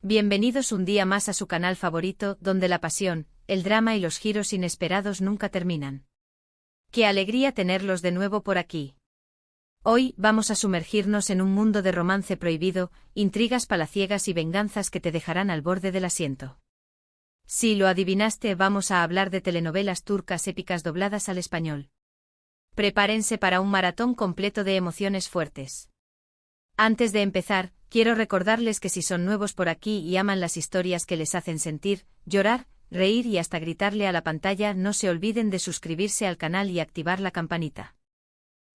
Bienvenidos un día más a su canal favorito, donde la pasión, el drama y los giros inesperados nunca terminan. ¡Qué alegría tenerlos de nuevo por aquí! Hoy vamos a sumergirnos en un mundo de romance prohibido, intrigas palaciegas y venganzas que te dejarán al borde del asiento. Si lo adivinaste, vamos a hablar de telenovelas turcas épicas dobladas al español. Prepárense para un maratón completo de emociones fuertes. Antes de empezar, quiero recordarles que si son nuevos por aquí y aman las historias que les hacen sentir, llorar, reír y hasta gritarle a la pantalla, no se olviden de suscribirse al canal y activar la campanita.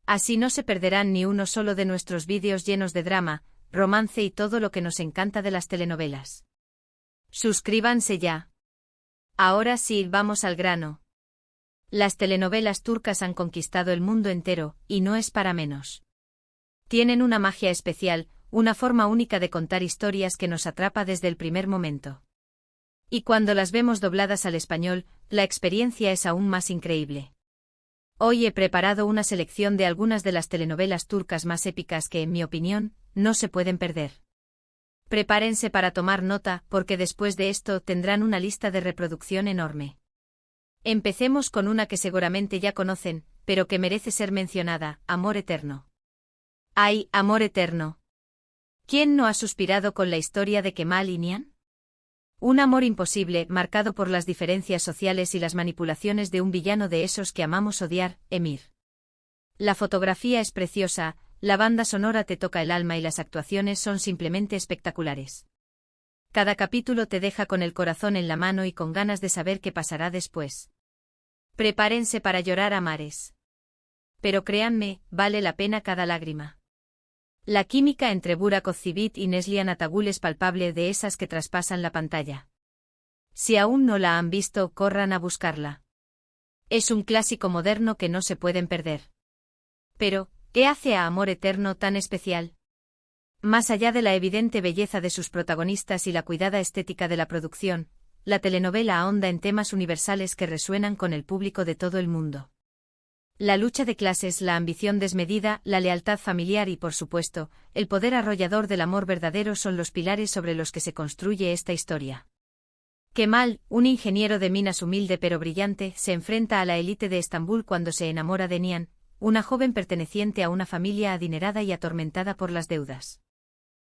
Así no se perderán ni uno solo de nuestros vídeos llenos de drama, romance y todo lo que nos encanta de las telenovelas. Suscríbanse ya. Ahora sí, vamos al grano. Las telenovelas turcas han conquistado el mundo entero, y no es para menos. Tienen una magia especial, una forma única de contar historias que nos atrapa desde el primer momento. Y cuando las vemos dobladas al español, la experiencia es aún más increíble. Hoy he preparado una selección de algunas de las telenovelas turcas más épicas que, en mi opinión, no se pueden perder. Prepárense para tomar nota, porque después de esto tendrán una lista de reproducción enorme. Empecemos con una que seguramente ya conocen, pero que merece ser mencionada: Amor Eterno. ¡Ay, Amor Eterno! ¿Quién no ha suspirado con la historia de Kemal y Nihan? Un amor imposible, marcado por las diferencias sociales y las manipulaciones de un villano de esos que amamos odiar, Emir. La fotografía es preciosa, la banda sonora te toca el alma y las actuaciones son simplemente espectaculares. Cada capítulo te deja con el corazón en la mano y con ganas de saber qué pasará después. Prepárense para llorar a mares. Pero créanme, vale la pena cada lágrima. La química entre Burak Özçivit y Neslihan Atagül es palpable, de esas que traspasan la pantalla. Si aún no la han visto, corran a buscarla. Es un clásico moderno que no se pueden perder. Pero, ¿qué hace a Amor Eterno tan especial? Más allá de la evidente belleza de sus protagonistas y la cuidada estética de la producción, la telenovela ahonda en temas universales que resuenan con el público de todo el mundo. La lucha de clases, la ambición desmedida, la lealtad familiar y, por supuesto, el poder arrollador del amor verdadero son los pilares sobre los que se construye esta historia. Kemal, un ingeniero de minas humilde pero brillante, se enfrenta a la élite de Estambul cuando se enamora de Nihan, una joven perteneciente a una familia adinerada y atormentada por las deudas.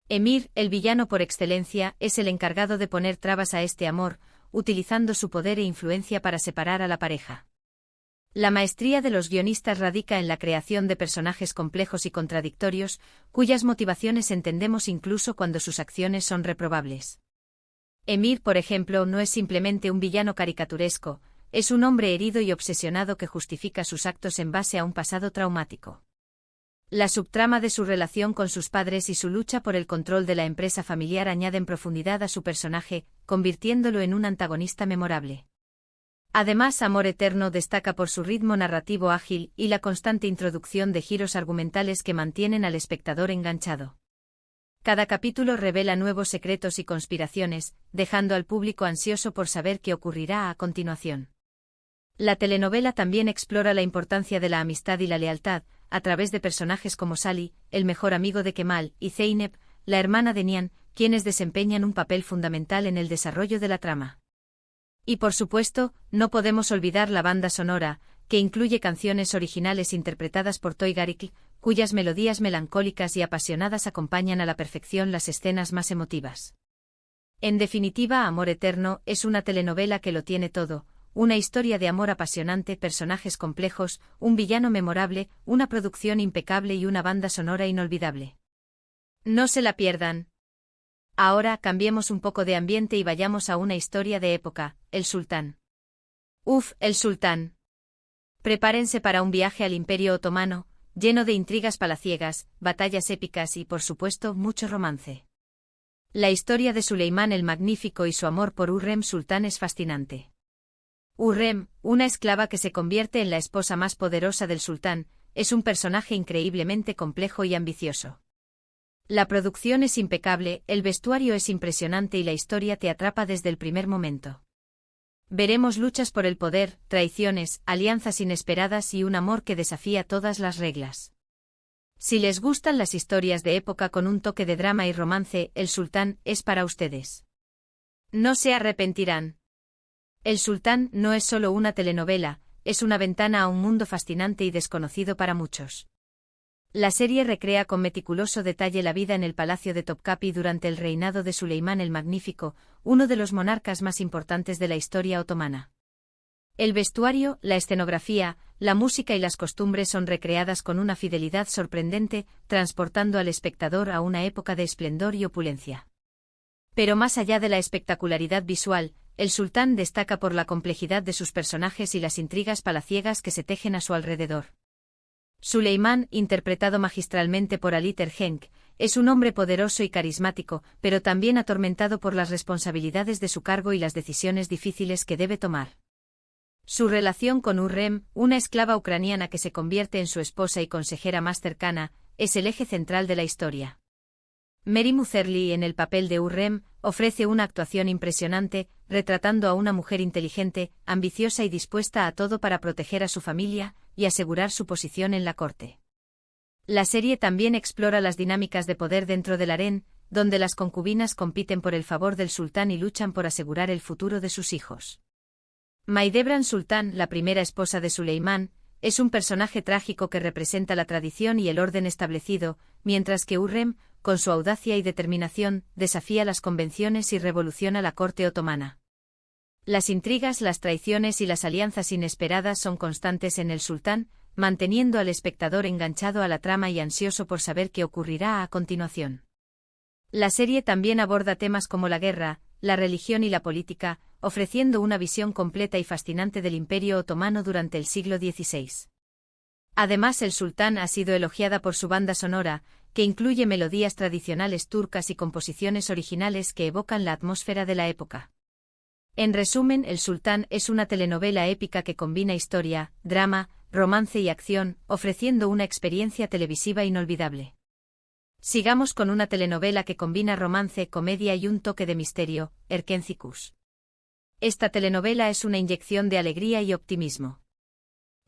Emir, el villano por excelencia, es el encargado de poner trabas a este amor, utilizando su poder e influencia para separar a la pareja. La maestría de los guionistas radica en la creación de personajes complejos y contradictorios, cuyas motivaciones entendemos incluso cuando sus acciones son reprobables. Emir, por ejemplo, no es simplemente un villano caricaturesco, es un hombre herido y obsesionado que justifica sus actos en base a un pasado traumático. La subtrama de su relación con sus padres y su lucha por el control de la empresa familiar añaden profundidad a su personaje, convirtiéndolo en un antagonista memorable. Además, Amor Eterno destaca por su ritmo narrativo ágil y la constante introducción de giros argumentales que mantienen al espectador enganchado. Cada capítulo revela nuevos secretos y conspiraciones, dejando al público ansioso por saber qué ocurrirá a continuación. La telenovela también explora la importancia de la amistad y la lealtad, a través de personajes como Sally, el mejor amigo de Kemal, y Zeynep, la hermana de Nihan, quienes desempeñan un papel fundamental en el desarrollo de la trama. Y por supuesto, no podemos olvidar la banda sonora, que incluye canciones originales interpretadas por Toygarikli, cuyas melodías melancólicas y apasionadas acompañan a la perfección las escenas más emotivas. En definitiva, Amor Eterno es una telenovela que lo tiene todo: una historia de amor apasionante, personajes complejos, un villano memorable, una producción impecable y una banda sonora inolvidable. No se la pierdan. Ahora cambiemos un poco de ambiente y vayamos a una historia de época: El Sultán. ¡Uf, El Sultán! Prepárense para un viaje al Imperio Otomano, lleno de intrigas palaciegas, batallas épicas y, por supuesto, mucho romance. La historia de Suleimán el Magnífico y su amor por Hürrem Sultán es fascinante. Hürrem, una esclava que se convierte en la esposa más poderosa del sultán, es un personaje increíblemente complejo y ambicioso. La producción es impecable, el vestuario es impresionante y la historia te atrapa desde el primer momento. Veremos luchas por el poder, traiciones, alianzas inesperadas y un amor que desafía todas las reglas. Si les gustan las historias de época con un toque de drama y romance, El Sultán es para ustedes. No se arrepentirán. El Sultán no es solo una telenovela, es una ventana a un mundo fascinante y desconocido para muchos. La serie recrea con meticuloso detalle la vida en el palacio de Topkapi durante el reinado de Suleimán el Magnífico, uno de los monarcas más importantes de la historia otomana. El vestuario, la escenografía, la música y las costumbres son recreadas con una fidelidad sorprendente, transportando al espectador a una época de esplendor y opulencia. Pero más allá de la espectacularidad visual, El Sultán destaca por la complejidad de sus personajes y las intrigas palaciegas que se tejen a su alrededor. Suleimán, interpretado magistralmente por Ali Tergenk, es un hombre poderoso y carismático, pero también atormentado por las responsabilidades de su cargo y las decisiones difíciles que debe tomar. Su relación con Hürrem, una esclava ucraniana que se convierte en su esposa y consejera más cercana, es el eje central de la historia. Mary Mutherly, en el papel de Hürrem, ofrece una actuación impresionante, retratando a una mujer inteligente, ambiciosa y dispuesta a todo para proteger a su familia y asegurar su posición en la corte. La serie también explora las dinámicas de poder dentro del harén, donde las concubinas compiten por el favor del sultán y luchan por asegurar el futuro de sus hijos. Maidebran Sultán, la primera esposa de Suleimán, es un personaje trágico que representa la tradición y el orden establecido, mientras que Hürrem, con su audacia y determinación, desafía las convenciones y revoluciona la corte otomana. Las intrigas, las traiciones y las alianzas inesperadas son constantes en El Sultán, manteniendo al espectador enganchado a la trama y ansioso por saber qué ocurrirá a continuación. La serie también aborda temas como la guerra, la religión y la política, ofreciendo una visión completa y fascinante del Imperio Otomano durante el siglo XVI. Además, El Sultán ha sido elogiada por su banda sonora, que incluye melodías tradicionales turcas y composiciones originales que evocan la atmósfera de la época. En resumen, El Sultán es una telenovela épica que combina historia, drama, romance y acción, ofreciendo una experiencia televisiva inolvidable. Sigamos con una telenovela que combina romance, comedia y un toque de misterio, Erkenzicus. Esta telenovela es una inyección de alegría y optimismo.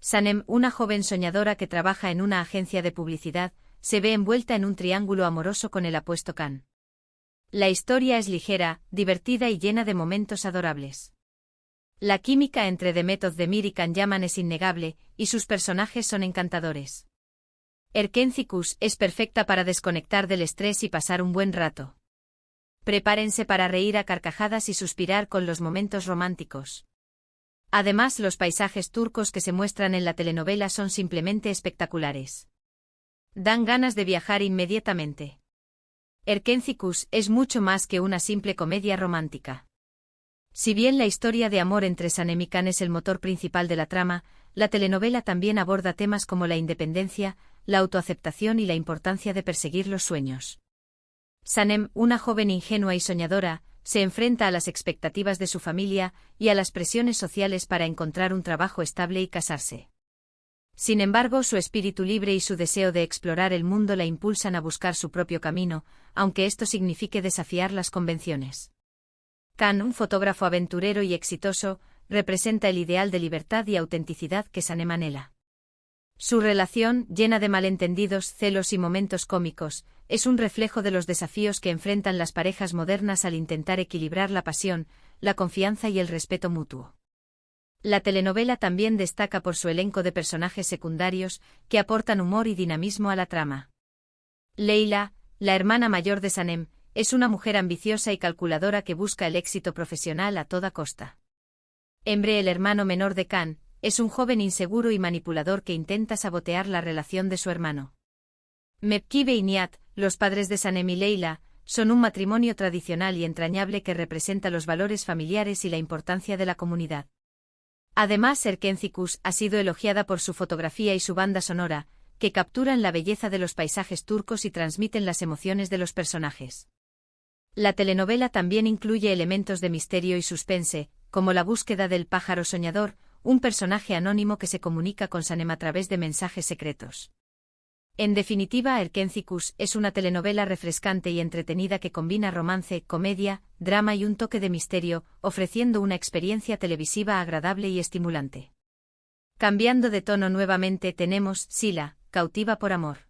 Sanem, una joven soñadora que trabaja en una agencia de publicidad, se ve envuelta en un triángulo amoroso con el apuesto Khan. La historia es ligera, divertida y llena de momentos adorables. La química entre Demet Özdemir y Can Yaman es innegable, y sus personajes son encantadores. Erkenzicus es perfecta para desconectar del estrés y pasar un buen rato. Prepárense para reír a carcajadas y suspirar con los momentos románticos. Además, los paisajes turcos que se muestran en la telenovela son simplemente espectaculares. Dan ganas de viajar inmediatamente. Erkenzicus es mucho más que una simple comedia romántica. Si bien la historia de amor entre Sanem y Khan es el motor principal de la trama, la telenovela también aborda temas como la independencia, la autoaceptación y la importancia de perseguir los sueños. Sanem, una joven ingenua y soñadora, se enfrenta a las expectativas de su familia y a las presiones sociales para encontrar un trabajo estable y casarse. Sin embargo, su espíritu libre y su deseo de explorar el mundo la impulsan a buscar su propio camino, aunque esto signifique desafiar las convenciones. Khan, un fotógrafo aventurero y exitoso, representa el ideal de libertad y autenticidad que Sanem anhela. Su relación, llena de malentendidos, celos y momentos cómicos, es un reflejo de los desafíos que enfrentan las parejas modernas al intentar equilibrar la pasión, la confianza y el respeto mutuo. La telenovela también destaca por su elenco de personajes secundarios, que aportan humor y dinamismo a la trama. Leila, la hermana mayor de Sanem, es una mujer ambiciosa y calculadora que busca el éxito profesional a toda costa. Emre, el hermano menor de Khan, es un joven inseguro y manipulador que intenta sabotear la relación de su hermano. Mepkibe y Nihat, los padres de Sanem y Leila, son un matrimonio tradicional y entrañable que representa los valores familiares y la importancia de la comunidad. Además, Erkenzicus ha sido elogiada por su fotografía y su banda sonora, que capturan la belleza de los paisajes turcos y transmiten las emociones de los personajes. La telenovela también incluye elementos de misterio y suspense, como la búsqueda del pájaro soñador, un personaje anónimo que se comunica con Sanem a través de mensajes secretos. En definitiva, Erkenzicus es una telenovela refrescante y entretenida que combina romance, comedia, drama y un toque de misterio, ofreciendo una experiencia televisiva agradable y estimulante. Cambiando de tono nuevamente tenemos Sila, cautiva por amor.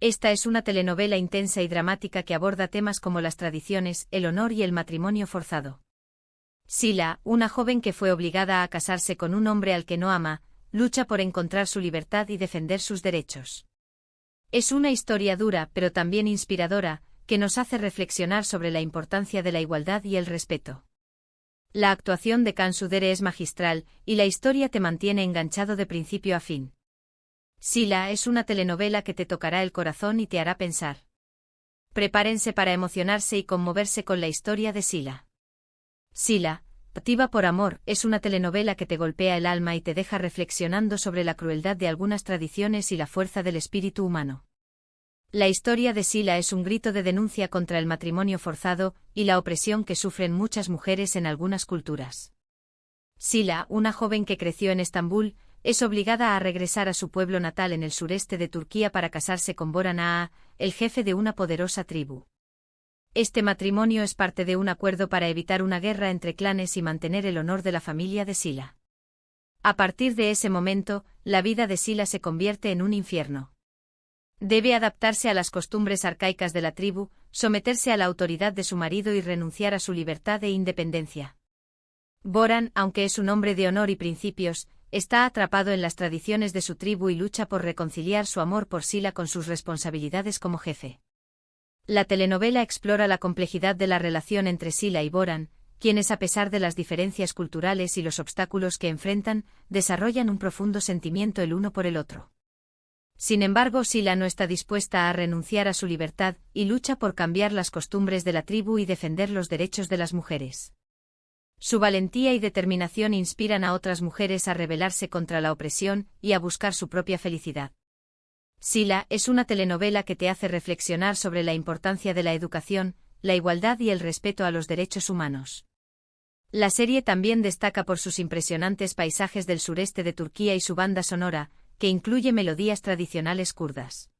Esta es una telenovela intensa y dramática que aborda temas como las tradiciones, el honor y el matrimonio forzado. Sila, una joven que fue obligada a casarse con un hombre al que no ama, lucha por encontrar su libertad y defender sus derechos. Es una historia dura pero también inspiradora, que nos hace reflexionar sobre la importancia de la igualdad y el respeto. La actuación de Cansu Dere es magistral, y la historia te mantiene enganchado de principio a fin. Sila es una telenovela que te tocará el corazón y te hará pensar. Prepárense para emocionarse y conmoverse con la historia de Sila. Sila, Activa por amor, es una telenovela que te golpea el alma y te deja reflexionando sobre la crueldad de algunas tradiciones y la fuerza del espíritu humano. La historia de Sila es un grito de denuncia contra el matrimonio forzado y la opresión que sufren muchas mujeres en algunas culturas. Sila, una joven que creció en Estambul, es obligada a regresar a su pueblo natal en el sureste de Turquía para casarse con Boran Ağa, el jefe de una poderosa tribu. Este matrimonio es parte de un acuerdo para evitar una guerra entre clanes y mantener el honor de la familia de Sila. A partir de ese momento, la vida de Sila se convierte en un infierno. Debe adaptarse a las costumbres arcaicas de la tribu, someterse a la autoridad de su marido y renunciar a su libertad e independencia. Boran, aunque es un hombre de honor y principios, está atrapado en las tradiciones de su tribu y lucha por reconciliar su amor por Sila con sus responsabilidades como jefe. La telenovela explora la complejidad de la relación entre Sila y Boran, quienes a pesar de las diferencias culturales y los obstáculos que enfrentan, desarrollan un profundo sentimiento el uno por el otro. Sin embargo, Sila no está dispuesta a renunciar a su libertad y lucha por cambiar las costumbres de la tribu y defender los derechos de las mujeres. Su valentía y determinación inspiran a otras mujeres a rebelarse contra la opresión y a buscar su propia felicidad. Sila es una telenovela que te hace reflexionar sobre la importancia de la educación, la igualdad y el respeto a los derechos humanos. La serie también destaca por sus impresionantes paisajes del sureste de Turquía y su banda sonora, que incluye melodías tradicionales kurdas.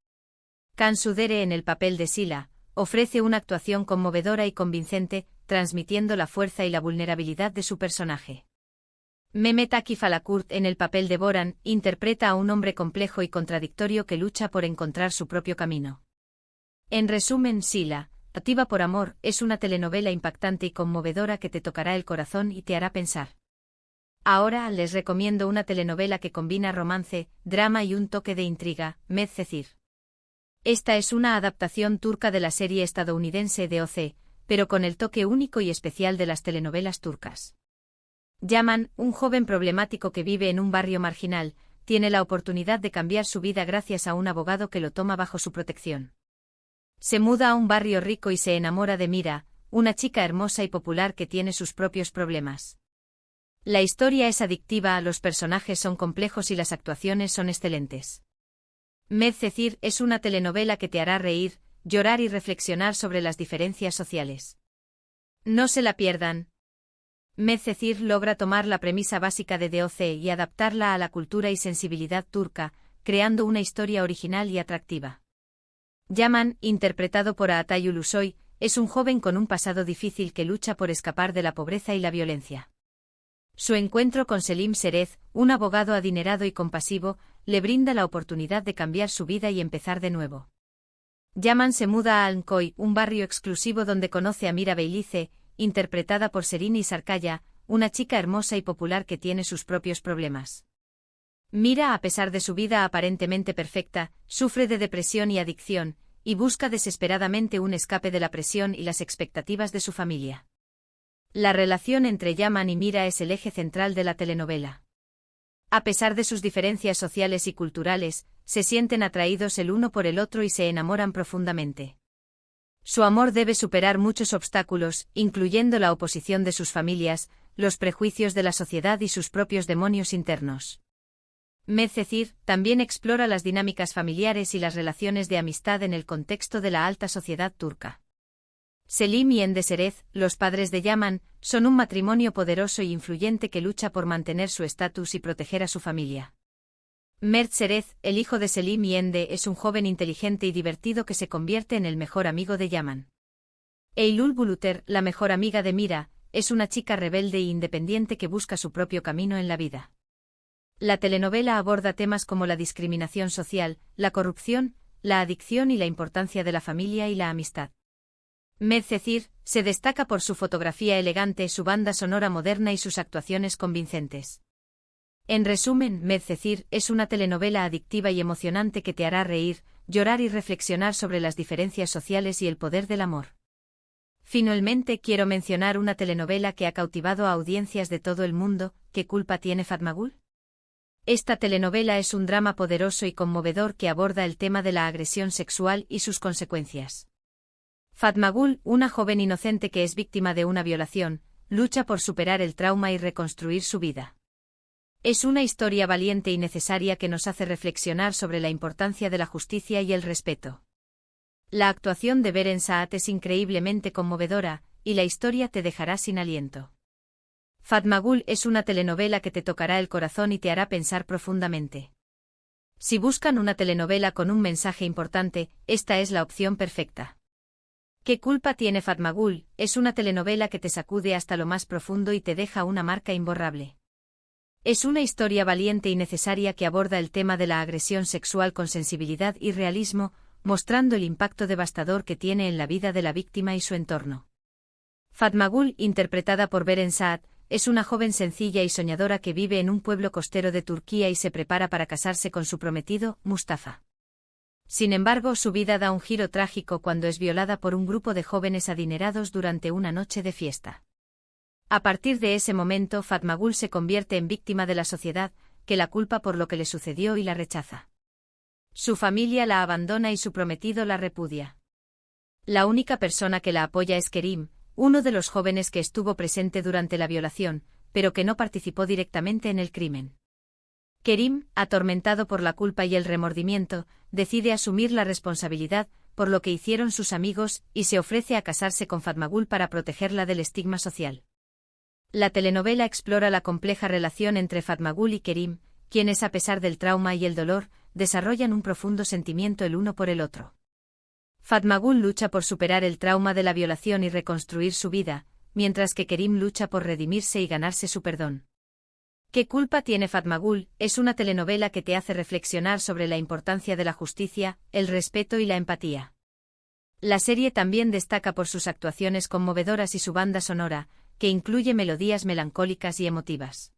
Cansu Dere en el papel de Sila, ofrece una actuación conmovedora y convincente, transmitiendo la fuerza y la vulnerabilidad de su personaje. Mehmet Akif Alakurt en el papel de Boran, interpreta a un hombre complejo y contradictorio que lucha por encontrar su propio camino. En resumen, Sila, Activa por amor, es una telenovela impactante y conmovedora que te tocará el corazón y te hará pensar. Ahora les recomiendo una telenovela que combina romance, drama y un toque de intriga, Medcezir. Esta es una adaptación turca de la serie estadounidense DOC, pero con el toque único y especial de las telenovelas turcas. Yaman, un joven problemático que vive en un barrio marginal, tiene la oportunidad de cambiar su vida gracias a un abogado que lo toma bajo su protección. Se muda a un barrio rico y se enamora de Mira, una chica hermosa y popular que tiene sus propios problemas. La historia es adictiva, los personajes son complejos y las actuaciones son excelentes. Medcezir es una telenovela que te hará reír, llorar y reflexionar sobre las diferencias sociales. No se la pierdan. Medcezir logra tomar la premisa básica de DOC y adaptarla a la cultura y sensibilidad turca, creando una historia original y atractiva. Yaman, interpretado por Atay Ulusoy, es un joven con un pasado difícil que lucha por escapar de la pobreza y la violencia. Su encuentro con Selim Serez, un abogado adinerado y compasivo, le brinda la oportunidad de cambiar su vida y empezar de nuevo. Yaman se muda a Alnkoy, un barrio exclusivo donde conoce a Mira Beylice, interpretada por Serini Sarkaya, una chica hermosa y popular que tiene sus propios problemas. Mira, a pesar de su vida aparentemente perfecta, sufre de depresión y adicción, y busca desesperadamente un escape de la presión y las expectativas de su familia. La relación entre Yaman y Mira es el eje central de la telenovela. A pesar de sus diferencias sociales y culturales, se sienten atraídos el uno por el otro y se enamoran profundamente. Su amor debe superar muchos obstáculos, incluyendo la oposición de sus familias, los prejuicios de la sociedad y sus propios demonios internos. Medcezir también explora las dinámicas familiares y las relaciones de amistad en el contexto de la alta sociedad turca. Selim y Ende Serez, los padres de Yaman, son un matrimonio poderoso y influyente que lucha por mantener su estatus y proteger a su familia. Mert Serez, el hijo de Selim y Ende, es un joven inteligente y divertido que se convierte en el mejor amigo de Yaman. Eylül Buluter, la mejor amiga de Mira, es una chica rebelde e independiente que busca su propio camino en la vida. La telenovela aborda temas como la discriminación social, la corrupción, la adicción y la importancia de la familia y la amistad. Medcezir se destaca por su fotografía elegante, su banda sonora moderna y sus actuaciones convincentes. En resumen, Medcezir es una telenovela adictiva y emocionante que te hará reír, llorar y reflexionar sobre las diferencias sociales y el poder del amor. Finalmente quiero mencionar una telenovela que ha cautivado a audiencias de todo el mundo. ¿Qué culpa tiene Fatmagul? Esta telenovela es un drama poderoso y conmovedor que aborda el tema de la agresión sexual y sus consecuencias. Fatmagul, una joven inocente que es víctima de una violación, lucha por superar el trauma y reconstruir su vida. Es una historia valiente y necesaria que nos hace reflexionar sobre la importancia de la justicia y el respeto. La actuación de Beren Saat es increíblemente conmovedora, y la historia te dejará sin aliento. Fatmagul es una telenovela que te tocará el corazón y te hará pensar profundamente. Si buscan una telenovela con un mensaje importante, esta es la opción perfecta. ¿Qué culpa tiene Fatmagul? Es una telenovela que te sacude hasta lo más profundo y te deja una marca imborrable. Es una historia valiente y necesaria que aborda el tema de la agresión sexual con sensibilidad y realismo, mostrando el impacto devastador que tiene en la vida de la víctima y su entorno. Fatmagul, interpretada por Beren Saat, es una joven sencilla y soñadora que vive en un pueblo costero de Turquía y se prepara para casarse con su prometido, Mustafa. Sin embargo, su vida da un giro trágico cuando es violada por un grupo de jóvenes adinerados durante una noche de fiesta. A partir de ese momento, Fatmagul se convierte en víctima de la sociedad, que la culpa por lo que le sucedió y la rechaza. Su familia la abandona y su prometido la repudia. La única persona que la apoya es Kerim, uno de los jóvenes que estuvo presente durante la violación, pero que no participó directamente en el crimen. Kerim, atormentado por la culpa y el remordimiento, decide asumir la responsabilidad por lo que hicieron sus amigos y se ofrece a casarse con Fatmagul para protegerla del estigma social. La telenovela explora la compleja relación entre Fatmagul y Kerim, quienes a pesar del trauma y el dolor, desarrollan un profundo sentimiento el uno por el otro. Fatmagul lucha por superar el trauma de la violación y reconstruir su vida, mientras que Kerim lucha por redimirse y ganarse su perdón. ¿Qué culpa tiene Fatmagul? Es una telenovela que te hace reflexionar sobre la importancia de la justicia, el respeto y la empatía. La serie también destaca por sus actuaciones conmovedoras y su banda sonora, que incluye melodías melancólicas y emotivas.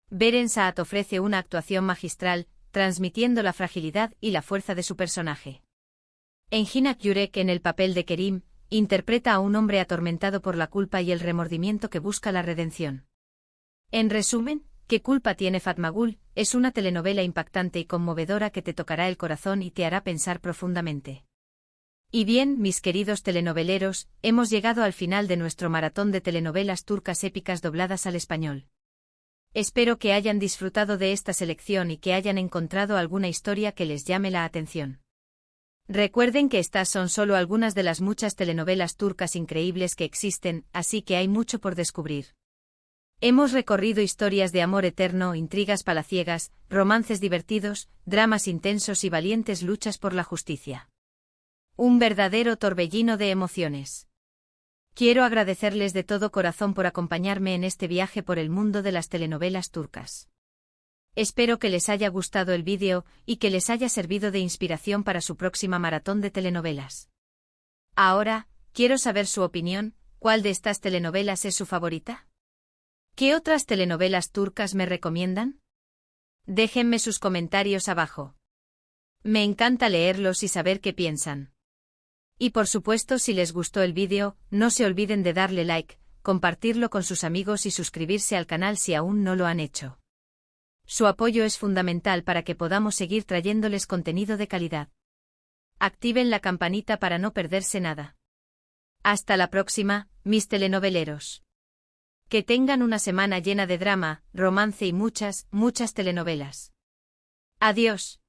Beren Saat ofrece una actuación magistral, transmitiendo la fragilidad y la fuerza de su personaje. Enginak Yurek, en el papel de Kerim, interpreta a un hombre atormentado por la culpa y el remordimiento que busca la redención. En resumen, ¿qué culpa tiene Fatmagul? Es una telenovela impactante y conmovedora que te tocará el corazón y te hará pensar profundamente. Y bien, mis queridos telenoveleros, hemos llegado al final de nuestro maratón de telenovelas turcas épicas dobladas al español. Espero que hayan disfrutado de esta selección y que hayan encontrado alguna historia que les llame la atención. Recuerden que estas son solo algunas de las muchas telenovelas turcas increíbles que existen, así que hay mucho por descubrir. Hemos recorrido historias de amor eterno, intrigas palaciegas, romances divertidos, dramas intensos y valientes luchas por la justicia. Un verdadero torbellino de emociones. Quiero agradecerles de todo corazón por acompañarme en este viaje por el mundo de las telenovelas turcas. Espero que les haya gustado el vídeo y que les haya servido de inspiración para su próxima maratón de telenovelas. Ahora, quiero saber su opinión. ¿Cuál de estas telenovelas es su favorita? ¿Qué otras telenovelas turcas me recomiendan? Déjenme sus comentarios abajo. Me encanta leerlos y saber qué piensan. Y por supuesto, si les gustó el vídeo, no se olviden de darle like, compartirlo con sus amigos y suscribirse al canal si aún no lo han hecho. Su apoyo es fundamental para que podamos seguir trayéndoles contenido de calidad. Activen la campanita para no perderse nada. Hasta la próxima, mis telenoveleros. Que tengan una semana llena de drama, romance y muchas, muchas telenovelas. Adiós.